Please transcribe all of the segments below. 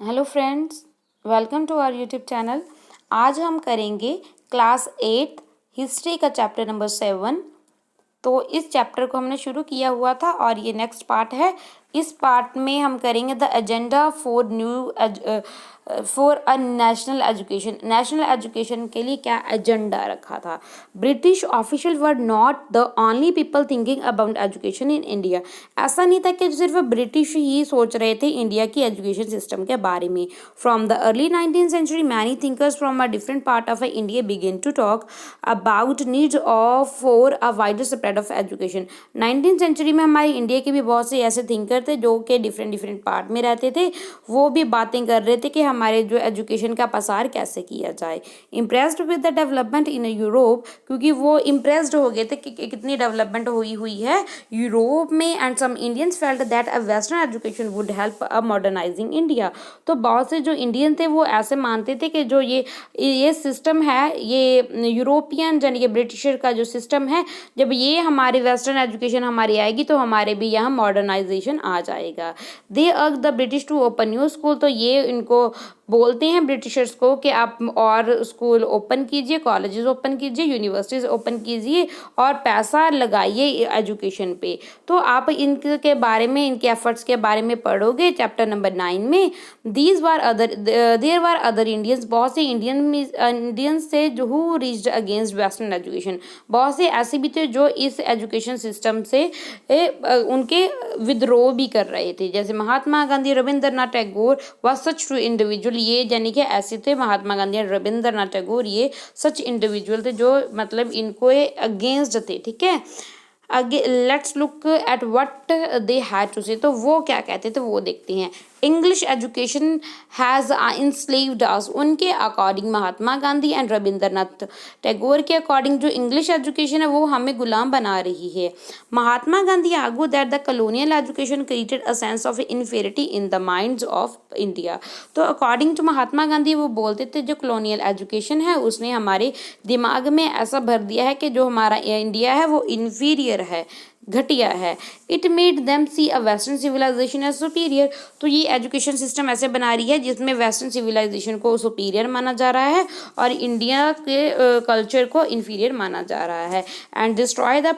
Hello friends, welcome to our YouTube channel. आज हम करेंगे क्लास 8 हिस्ट्री का चैप्टर नंबर 7। तो इस चैप्टर को हमने शुरू किया हुआ था और ये नेक्स्ट पार्ट है। इस पार्ट में हम करेंगे the agenda for a national education. National education के लिए क्या एजेंडा रखा था। British official were not the only people thinking about education in India. ऐसा नहीं था कि सिर्फ ब्रिटिश ही सोच रहे थे इंडिया की एजुकेशन सिस्टम के बारे में। From the early 19th century many thinkers from a different part of India begin to talk about needs of for a wider spread of education. 19th century में हमारे India के भी बहुत से ऐसे थिंकर थे जो कि डिफरेंट पार्ट में रहते थे। वो भी बातें कर रहे थे कि हमारे जो एजुकेशन का प्रसार कैसे किया जाए। Impressed with the development in Europe, क्योंकि वो इम्प्रेस्ड हो गए थे कि कितनी डेवलपमेंट हुई है यूरोप में। And some Indians felt that a western education would help a modernizing India. तो बहुत से जो इंडियन थे वो ऐसे मानते थे कि जो ये सिस्टम है, ये यूरोपियन यानी कि ब्रिटिशर का जो सिस्टम है, जब ये हमारी वेस्टर्न एजुकेशन हमारी आएगी तो हमारे भी यहाँ मॉडर्नाइजेशन आ जाएगा। They urge the British to open new school. तो ये इनको बोलते हैं ब्रिटिशर्स को कि आप और स्कूल ओपन कीजिए, कॉलेजेस ओपन कीजिए, यूनिवर्सिटीज ओपन कीजिए और पैसा लगाइए एजुकेशन पे। तो आप इनके बारे में, इनके एफर्ट्स के बारे में पढ़ोगे चैप्टर नंबर 9 में। देयर वर अदर इंडियंस, बहुत से इंडियंस थे जो who reached against western education. बहुत से ऐसे भी थे जो इस एजुकेशन सिस्टम से उनके विद्रोह भी कर रहे थे। जैसे महात्मा गांधी, रविंद्रनाथ टैगोर व सच टू इंडिविजुअल। ये यानी कि ऐसे थे महात्मा गांधी और रविंद्रनाथ टैगोर, ये सच इंडिविजुअल थे जो मतलब इनको अगेंस्ट थे। ठीक है, आगे let's look at what they had to say. तो वो क्या कहते थे वो देखते हैं। English education has enslaved us. उनके अकॉर्डिंग, महात्मा गांधी एंड रविंद्रनाथ टैगोर के अकॉर्डिंग, जो इंग्लिश एजुकेशन है वो हमें गुलाम बना रही है। Mahatma Gandhi argue that the colonial education created a sense of inferiority in the minds of India. तो अकॉर्डिंग टू महात्मा गांधी वो बोलते थे जो कॉलोनियल एजुकेशन है उसने हमारे दिमाग में ऐसा भर दिया है कि जो हमारा इंडिया है वो इन्फीरियर है, घटिया है। It made them see a western civilization as superior. तो ये एजुकेशन सिस्टम ऐसे बना रही है जिसमें वेस्टर्न सिविलाइजेशन को सुपीरियर माना जा रहा है और इंडिया के कल्चर को इन्फीरियर माना जा रहा है। And destroy the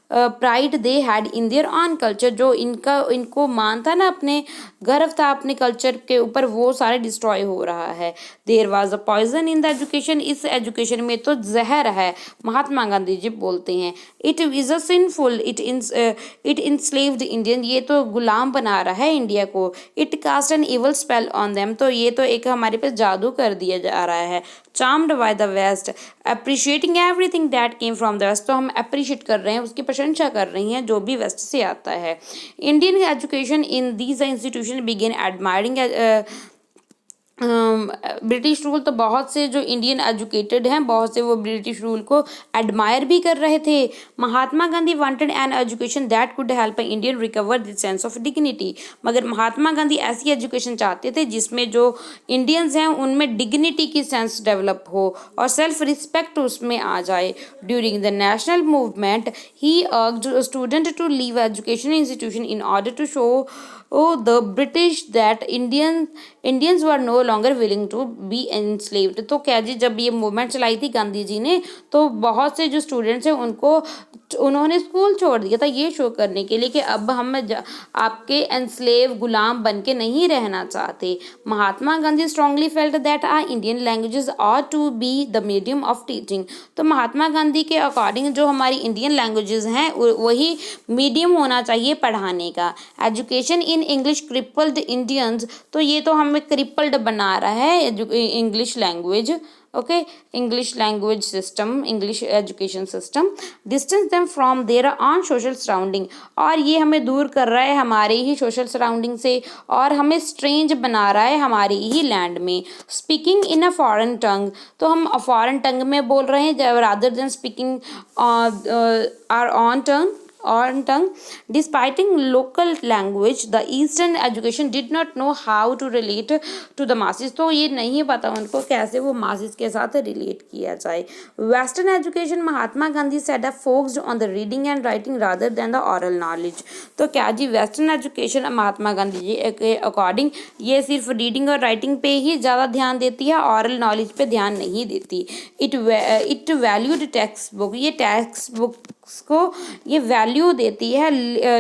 pride they had in their on culture. जो इनको मान था ना, अपने गर्व था अपने कल्चर के ऊपर, वो सारे डिस्ट्रॉय हो रहा है। There was a poison in the education. इस एजुकेशन में तो जहर है, महात्मा गांधी जी बोलते हैं। It is a sinful, it enslaved Indian. ये तो गुलाम बना रहा है इंडिया को। It cast an evil spell on them. तो ये तो एक हमारे पे जादू कर दिया जा रहा है। Charmed by the west, appreciating everything that came from the west. तो हम अप्रिशिएट कर रहे हैं, उसकी प्रशंसा कर रही हैं जो भी वेस्ट से आता है। Indian education in these institution begin admiring British rule. तो बहुत से जो इंडियन एजुकेटेड हैं, बहुत से वो ब्रिटिश रूल को एडमायर भी कर रहे थे। Mahatma Gandhi wanted an education that could help Indian recover the sense of dignity. मगर महात्मा गांधी ऐसी एजुकेशन चाहते थे जिसमें जो इंडियंस हैं उनमें डिग्निटी की सेंस डेवलप हो और सेल्फ रिस्पेक्ट उसमें आ जाए। During the national movement he urged student to leave education institution in order to show the British that Indians were no longer willing to be enslaved. तो क्या जी, जब ये मूवमेंट चलाई थी गांधी जी ने, तो बहुत से जो स्टूडेंट्स हैं उन्होंने स्कूल छोड़ दिया था ये शो करने के लिए कि अब हम आपके एनस्लेव गुलाम बन के नहीं रहना चाहते। Mahatma Gandhi strongly felt that our Indian languages are to be the medium of teaching. तो महात्मा गांधी के अकॉर्डिंग जो हमारी इंडियन लैंग्वेजेस हैं वही मीडियम होना चाहिए पढ़ाने का। Education in English crippled Indians. तो ये तो हमें क्रिपल्ड बना रहा है English language. Okay, English language system, English education system distance them from their own social surrounding. और ये हमें दूर कर रहा है हमारे ही सोशल सराउंडिंग से और हमें स्ट्रेंज बना रहा है हमारी ही लैंड में। Speaking in a foreign tongue. तो हम फॉरेन टंग में बोल रहे हैं rather than speaking our own tongue. on tongue. Despite local language, the Eastern education did not know how to relate to the masses. तो ये नहीं पता उनको कैसे वो masses के साथ relate किया जाए. Western education, Mahatma Gandhi said, focused on the reading and writing rather than the oral knowledge. तो क्या जी वेस्टर्न एजुकेशन महात्मा गांधी जी के अकॉर्डिंग ये सिर्फ रीडिंग और राइटिंग पे ही ज़्यादा ध्यान देती है, ऑरल नॉलेज पे ध्यान नहीं देती. इट वैल्यूड टेक्स्ट बुक, ये टेक्स्ट बुक्स को ये वैल्यू देती है,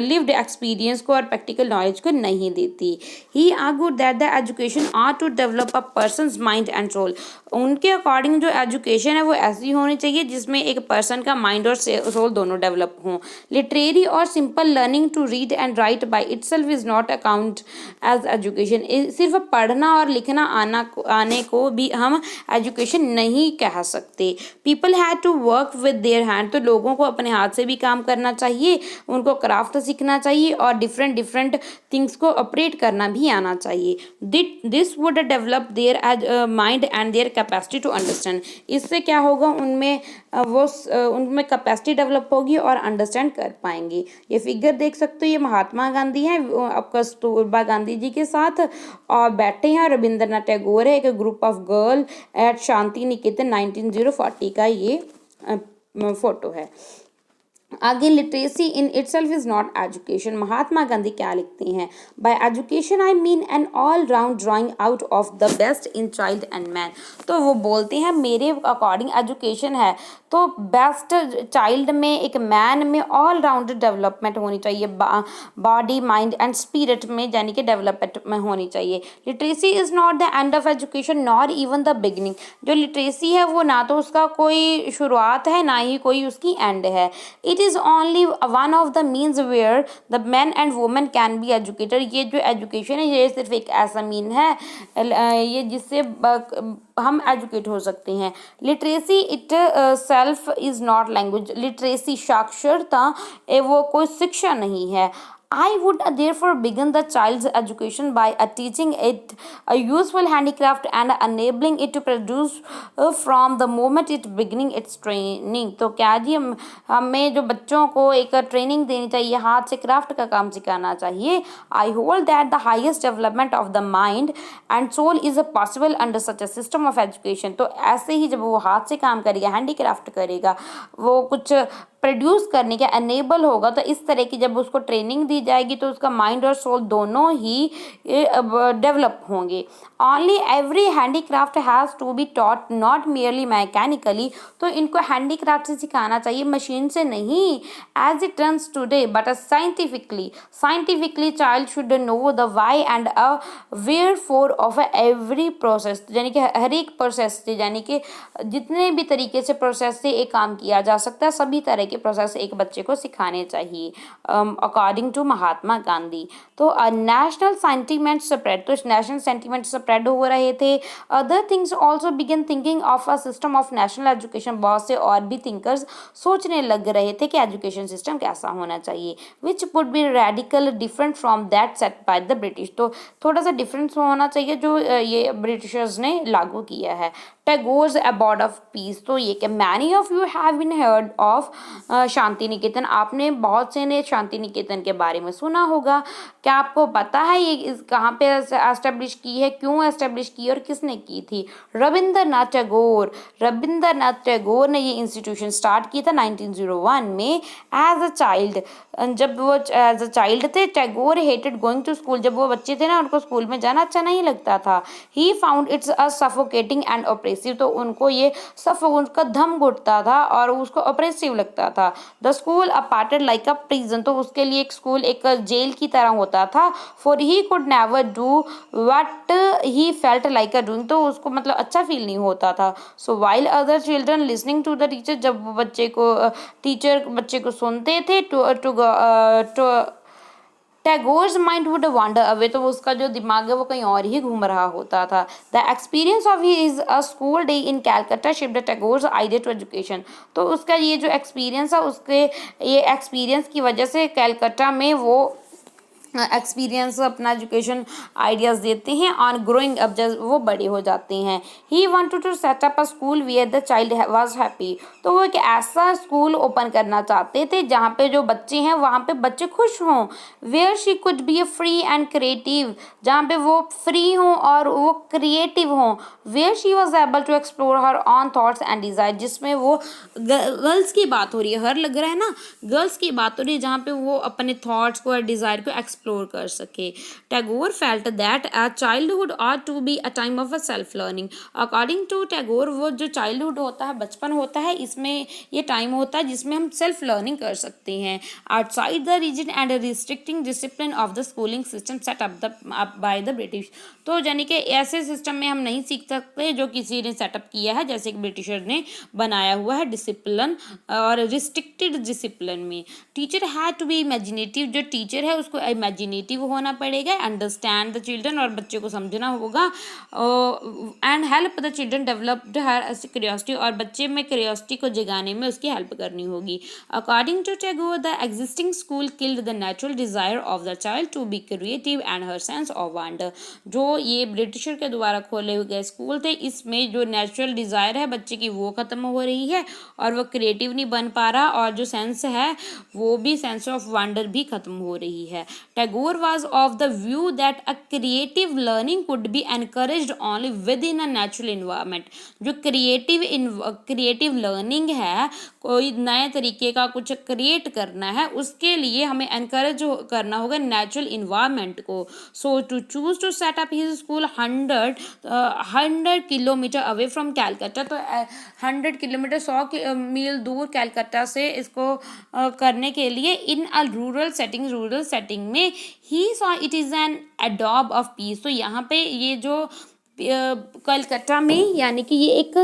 लिव्ड एक्सपीरियंस को और प्रैक्टिकल नॉलेज को नहीं देती. He argued that the education are to develop a person's mind and soul. उनके अकॉर्डिंग जो एजुकेशन है वो ऐसी होनी चाहिए जिसमें एक पर्सन का माइंड और सोल दोनों डेवलप हों. लिटरेरी और simple learning to read and write by itself is not account as education. सिर्फ पढ़ना और लिखना आने को भी हम एजुकेशन नहीं कह सकते. People had to work with their hand. तो लोगों को अपने हाथ से भी काम करना चाहिए, उनको क्राफ्ट सीखना चाहिए और डिफरेंट थिंग्स को ऑपरेट करना भी आना चाहिए. This would develop their mind and their capacity to understand. इससे क्या होगा, उनमें कैपेसिटी डेवलप होगी और अंडरस्टैंड कर पाएंगे. ये फिगर देख सकते हो, ये महात्मा गांधी हैं अब कस्तूरबा गांधी जी के साथ और बैठे हैं. रविंद्रनाथ टैगोर है, एक group of girl at Shantiniketan 1940 का ये फोटो है. आगे literacy in itself is not education. Mahatma Gandhi क्या लिखते हैं, by education I mean an all round drawing out of the best in child and man. तो वो बोलते हैं मेरे अकॉर्डिंग एजुकेशन है तो बेस्ट चाइल्ड में, एक मैन में ऑल राउंड डेवलपमेंट होनी चाहिए, बॉडी माइंड एंड स्पिरिट में यानी कि डेवलपमेंट में होनी चाहिए. Literacy is not the end of education nor even the beginning. जो लिटरेसी है वो ना तो उसका कोई शुरुआत है ना ही कोई उसकी एंड है. It is only one of the means where the man and women can be educated. ये जो एजुकेशन है ये सिर्फ एक ऐसा मीन है ये जिससे हम एजुकेट हो सकते हैं. Literacy it self is not language. Literacy साक्षरता वो कोई शिक्षा नहीं है. I would therefore begin the child's education by teaching it a useful handicraft and enabling it to produce from the moment it beginning its training. तो क्या जी हमें जो बच्चों को एक ट्रेनिंग देनी चाहिए, हाथ से क्राफ्ट का काम सिखाना चाहिए. I hold that the highest development of the mind and soul is possible under such a system of education. तो ऐसे ही जब वो हाथ से काम करेगा, हैंडीक्राफ्ट करेगा, वो कुछ प्रोड्यूस करने के अनेबल होगा, तो इस तरह की जब उसको ट्रेनिंग दी जाएगी तो उसका माइंड और सोल दोनों ही डेवलप होंगे. Only every handicraft has to be taught not merely mechanically. तो इनको हैंडीक्राफ्ट से सिखाना चाहिए, मशीन से नहीं, as it runs today but scientifically. Scientifically child should know the why and aware for of every process. यानी कि हर एक प्रोसेस से, यानी कि जितने भी तरीके से प्रोसेस से एक काम किया जा सकता है सभी तरह के प्रोसेस एक बच्चे को सिखाने चाहिए अकॉर्डिंग टू महात्मा गांधी. तो नेशनल सेंटीमेंट स्प्रेड, तो नेशनल सेंटीमेंट स्प्रेड हो रहे थे. Other things also begin thinking of a system of national education. बहुत से और भी थिंकर्स सोचने लग रहे थे कि एजुकेशन सिस्टम कैसा होना चाहिए, which would be radical different from that set bye the British. तो थोड़ा सा डिफरेंस होना चाहिए जो ये ब्रिटिशर्स ने लागू किया है. Tagore's abode of peace. तो ये कि many of you have been heard of Shantiniketan. आपने बहुत से ने शांति निकेतन के बारे में सुना होगा. क्या आपको पता है ये कहाँ पे एस्टेब्लिश की है, क्यों एस्टेब्लिश की और किसने की थी? रविंद्रनाथ टैगोर. रविंद्रनाथ टैगोर ने ये इंस्टीट्यूशन स्टार्ट की था 1901 में एज अ चाइल्ड. जब वो एज अ चाइल्ड थे, Tagore hated going to school. जब वो बच्चे थे ना, उनको स्कूल में जाना अच्छा नहीं लगता था. He found it's a suffocating and oppressive. तो उनको ये उनका दम घुटता था और उसको ऑपरेसिव लगता था. The school appeared like a prison. तो उसके लिए एक स्कूल एक जेल की तरह होता था. For he could never do what he felt like a doing. तो उसको मतलब अच्छा फील नहीं होता था. So while other children listening to the teacher. जब बच्चे को टीचर बच्चे को सुनते थे to Tagore's mind would wander away. तो उसका जो दिमाग है वो कहीं और ही घूम रहा होता था. The experience of his a school day in Calcutta shift Tagore's idea to education. तो उसका ये जो एक्सपीरियंस है, उसके ये एक्सपीरियंस की वजह से कैलकाटा में वो एक्सपीरियंस अपना एजुकेशन आइडियाज़ देते हैं ऑन ग्रोइंग अप जब वो बड़े हो जाते हैं। He wanted to set up a school where the child was happy. तो वो एक ऐसा स्कूल ओपन करना चाहते थे जहाँ पे जो बच्चे हैं वहाँ पे बच्चे खुश हों। Where she could be a free and creative, जहाँ पे वो फ्री हों और वो क्रिएटिव हों। Where she was able to explore her on thoughts and desire, जिसमें वो गर्ल्स की बात हो रही है, हर लग रहा है ना, गर्ल्स की बात हो रही है जहाँ पे वो अपने थॉट्स को और डिज़ायर को एक्सप्लोर कर सके। Tagore felt that a childhood are to be a time of a self learning. According to Tagore वो जो चाइल्डहुड होता है, बचपन होता है, इसमें ये टाइम होता है जिसमें हम सेल्फ लर्निंग कर सकते हैं outside the reason and restricting discipline of the schooling system set up by the British. तो यानी कि ऐसे सिस्टम में हम नहीं सीख सकते जो किसी ने सेटअप किया है, जैसे कि ब्रिटिशर ने बनाया हुआ है डिसिप्लिन और रिस्ट्रिक्टेड डिसिप्लिन में। Teacher had to be imaginative, जो टीचर है उसको इमेजिनेटिव होना पड़ेगा, अंडरस्टैंड द चिल्ड्रन, और बच्चे को समझना होगा, and help the children developed her curiosity, और बच्चे में क्यूरियोसिटी को जगाने में उसकी हेल्प करनी होगी। According to Tagore the existing school killed the natural desire of the child to be creative and her sense of wonder. जो ये ब्रिटिशर के द्वारा खोले हुए गए स्कूल थे, इसमें जो नेचुरल डिजायर है बच्चे की वो खत्म हो रही है और वो क्रिएटिव नहीं बन पा रहा, और जो सेंस है वो भी, सेंस ऑफ वंडर भी खत्म हो रही है। Tagore was of the view that a creative learning could be encouraged only with in a natural environment. जो क्रिएटिव लर्निंग है, कोई नए तरीके का कुछ क्रिएट करना है, उसके लिए हमें एनकरेज करना होगा नेचुरल इन्वायरमेंट को। So to choose to set up his school 100 kilometre away from Calcutta. तो 100 किलोमीटर 100 मील दूर कैलकाटा से इसको करने के लिए इन अ रूरल सेटिंग में he saw it is an Adobe of peace. तो यहाँ पे ये जो कलकत्ता में, यानी कि ये एक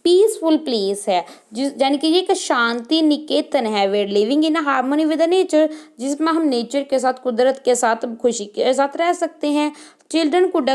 पीसफुल प्लेस है, जिस यानी कि ये एक शांति निकेतन है। Where living in harmony with the nature, जिसमें हम नेचर के साथ, कुदरत के साथ खुशी के साथ रह सकते हैं। Children could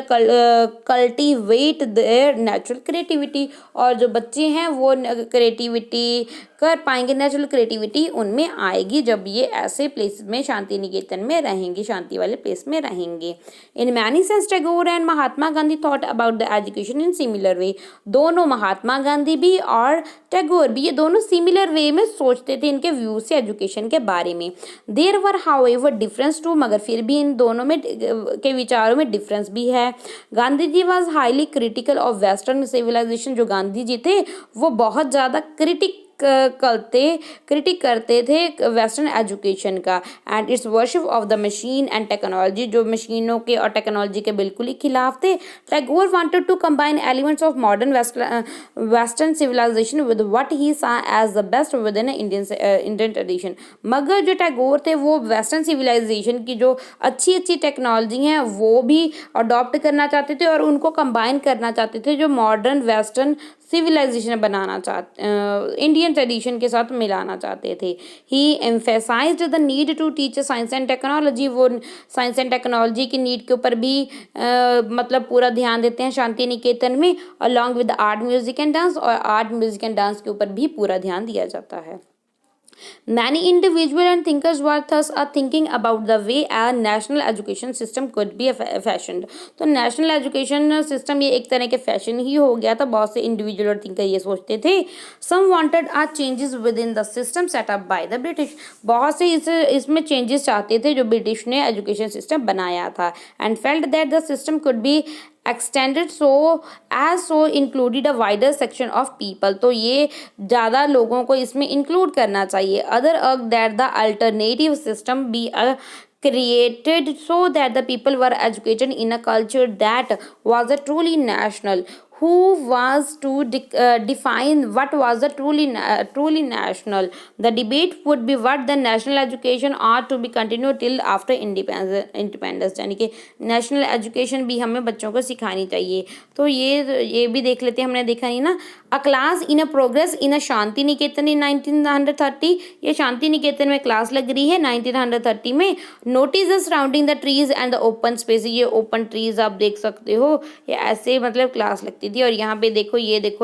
cultivate there natural creativity, और जो बच्चे हैं वो क्रिएटिविटी कर पाएंगे, नेचुरल क्रिएटिविटी उनमें आएगी जब ये ऐसे प्लेस में, शांति निकेतन में रहेंगे, शांति वाले प्लेस में रहेंगे। In many sense Tagore and Mahatma Gandhi thought about the education in similar way. दोनों, महात्मा गांधी भी और टैगोर भी, ये दोनों सिमिलर वे में सोचते थे इनके व्यू से एजुकेशन के बारे में। There were however difference too, मगर फिर भी इन दोनों में के विचारों में डिफरेंस भी है। Gandhi ji was highly critical of western civilisation. जो गांधी जी थे वो बहुत ज़्यादा क्रिटिक करते थे वेस्टर्न एजुकेशन का, and it's worship of the machine and technology, जो मशीनों के और टेक्नोलॉजी के बिल्कुल ही खिलाफ थे। Tagore wanted to combine elements of modern western civilisation with what he saw as the best within Indian tradition. मगर जो टैगोर थे वो वेस्टर्न सिविलाइजेशन की जो अच्छी टेक्नोलॉजी हैं वो भी अडॉप्ट करना चाहते थे और उनको कंबाइन करना चाहते थे, जो मॉडर्न वेस्टर्न सिविलाइजेशन बनाना इंडियन ट्रेडिशन के साथ मिलाना चाहते थे। He emphasised the need to teach science and technology. वो साइंस एंड टेक्नोलॉजी की नीड के ऊपर भी मतलब पूरा ध्यान देते हैं शांति निकेतन में, along with art music and dance, और आर्ट म्यूजिक एंड डांस के ऊपर भी पूरा ध्यान दिया जाता है। Many individuals and thinkers were thus thinking about the way a national education system could be fashioned। तो नेशनल एजुकेशन सिस्टम ये एक तरह के फैशन ही हो गया था। बहुत से इंडिविजुअल और थिंकर ये सोचते थे। Some wanted changes within the system set up by the British। बहुत से इसमें चेंजेस चाहते थे जो ब्रिटिश ने एजुकेशन सिस्टम बनाया था, and felt that the system could be extended so included a wider section of people. तो ये ज़्यादा लोगों को इसमें इंक्लूड करना चाहिए। Other that the alternative system be created so that the people were educated in a culture that was a truly national। Who was to define what was a truly national? The debate would be what the national education ought to be continued till after independence। यानी कि national education भी हमें बच्चों को सिखानी चाहिए। तो ये भी देख लेते हैं, हमने देखा नहीं ना। A class in a progress in a Shantiniketan in 1930। ये शांति निकेतन में क्लास लग रही है 1930 में। Notice surrounding the trees and the open space. ये ओपन ट्रीज आप देख सकते हो, ये ऐसे मतलब क्लास लगती करती थी। और यहाँ पे देखो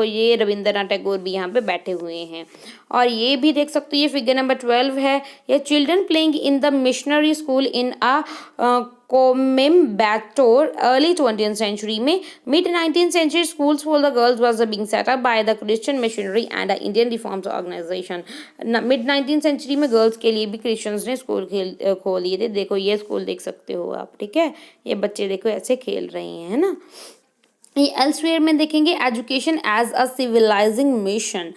ये रविंद्रनाथ टैगोर भी यहाँ पे बैठे हुए हैं। और ये भी देख सकते हो, ये फिगर नंबर 12 है। ये children playing in the missionary school in a Coimbatore early 20th century में। Mid 19th century schools for the girls was being set up by the Christian missionary and the Indian Reforms organization। Mid 19th century में girls के लिए भी Christians ने school खोल दिए थे। देखो ये स्कूल देख सकते हो आप, ठीक है। ये बच्चे देखो ऐसे खेल रहे हैं, है ना। ये एल्सवेयर में देखेंगे education as a civilising mission.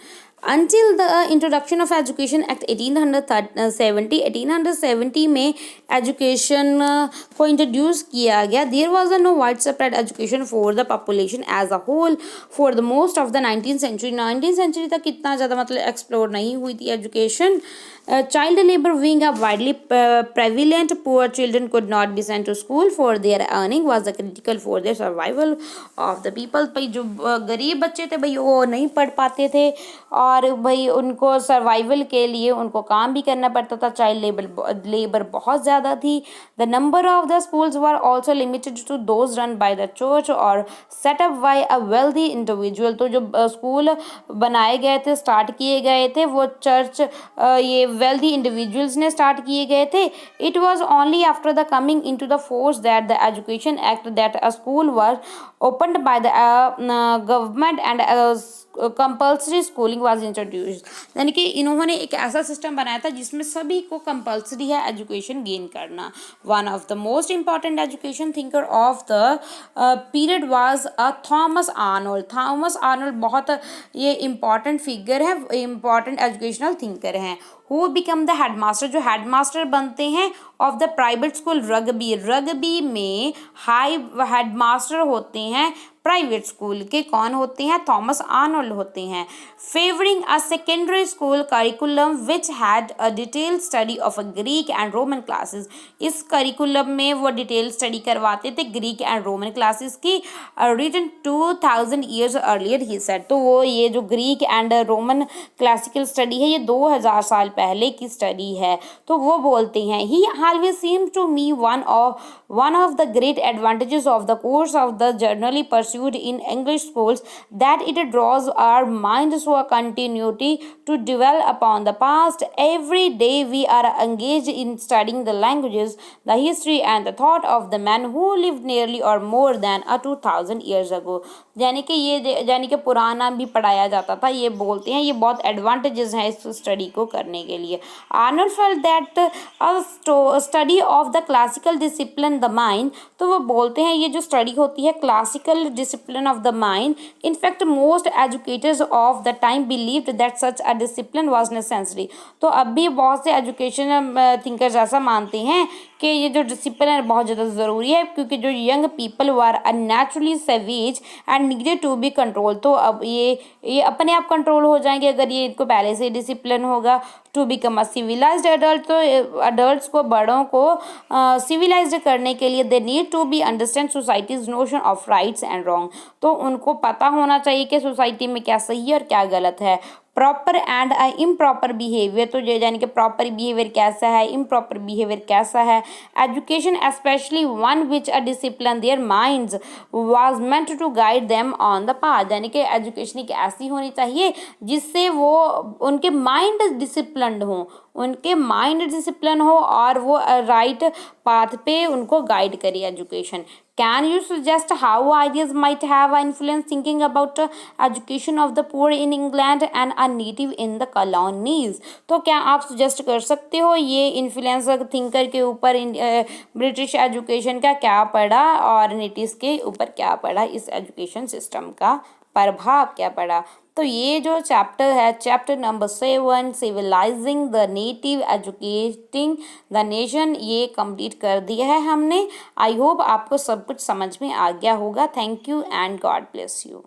Until the introduction of Education Act 1870 में एजुकेशन को इंट्रोड्यूस किया गया। There was a no wide spread education for the population as a whole for the most of the 19th century। 19th century तक इतना ज़्यादा मतलब explore नहीं हुई थी education. Child labor being a widely prevalent, poor children could not be sent to school for their earning was critical for their survival of the people। भाई जो गरीब बच्चे थे भाई वो नहीं पढ़ पाते थे और भाई उनको सर्वाइवल के लिए उनको काम भी करना पड़ता था। चाइल्ड लेबर बहुत ज़्यादा थी। The number of the schools were also limited to those run by the church और set up by a wealthy individual. तो जो स्कूल बनाए गए थे, स्टार्ट किए गए थे, वो चर्च ये wealthy individuals ने स्टार्ट किए गए थे। It was only after the coming into the force that the Education Act that a school was opened by the government and compulsory schooling was introduced. यानी कि इन्होंने एक ऐसा सिस्टम बनाया था जिसमें सभी को कंपल्सरी है एजुकेशन गेन करना। One of the most important education thinker of the period was Thomas Arnold. Thomas Arnold बहुत ये इम्पॉर्टेंट फिगर है, इम्पॉर्टेंट एजुकेशनल थिंकर हैं। हु बिकम द हेडमास्टर, जो हेडमास्टर बनते हैं of the private school rugby. Rugby में high headmaster होते हैं प्राइवेट स्कूल के। कौन होते हैं? थॉमस आर्नोल्ड होते हैं। Favouring a secondary school curriculum which had a detail study of Greek and Roman classes. इस करिकुलम में वो डिटेल स्टडी करवाते थे ग्रीक एंड रोमन क्लासेस की। Written 2000 years earlier he said. तो वो ये जो Greek and Roman classical study है ये 2000 साल पहले की स्टडी है। तो वो बोलते हैं he always seems to me one of the great advantages of the course of the generally pursued in English schools that it draws our minds to a continuity to dwell upon the past। Every day we are engaged in studying the languages, the history and the thought of the men who lived nearly or more than 2000 years ago। यानी कि पुराना भी पढ़ाया जाता था। ये बोलते हैं ये बहुत एडवांटेजेस हैं इस स्टडी को करने के लिए। Arnold felt that a study of the classical discipline the mind. तो वो बोलते हैं ये जो स्टडी होती है classical discipline of the mind, in fact most educators of the time believed that such a discipline was necessary। तो अब भी बहुत से एजुकेशन थिंकर्स ऐसा मानते हैं कि ये जो डिसिप्लिन है बहुत ज़्यादा ज़रूरी है क्योंकि जो young people were unnaturally savage and needed to be control. तो अब ये अपने आप कंट्रोल हो जाएंगे अगर ये इनको पहले से डिसिप्लिन होगा। To become a civilised adult, तो अडल्ट को बड़ों को सिविलाइज्ड करने के लिए they need to be understand society's notion of rights and wrong. तो उनको पता होना चाहिए कि सोसाइटी में क्या सही है और क्या गलत है। प्रॉपर एंड इम्प्रॉपर बिहेवियर, तो यानी कि प्रॉपर बिहेवियर कैसा है, इम्प्रॉपर बिहेवियर कैसा है। Education specially one which a discipline their minds was meant to guide them on the path. यानी कि एजुकेशन एक ऐसी होनी चाहिए जिससे वो उनके माइंड डिसिप्लिन्ड हों, उनके माइंड डिसिप्लिन हो और वो राइट पाथ पे उनको गाइड करे education. Can you suggest how ideas might have influence thinking about education of the poor in England and a native in the colonies? तो क्या आप suggest कर सकते हो ये इन्फ्लुएंस थिंकर के ऊपर ब्रिटिश एजुकेशन का क्या पड़ा और नेटिव्स के ऊपर क्या पड़ा, इस एजुकेशन सिस्टम का प्रभाव क्या पड़ा। तो ये जो चैप्टर है chapter number 7 civilising the native educating the nation, ये कंप्लीट कर दिया है हमने। आई होप आपको सब कुछ समझ में आ गया होगा। Thank you and God bless you.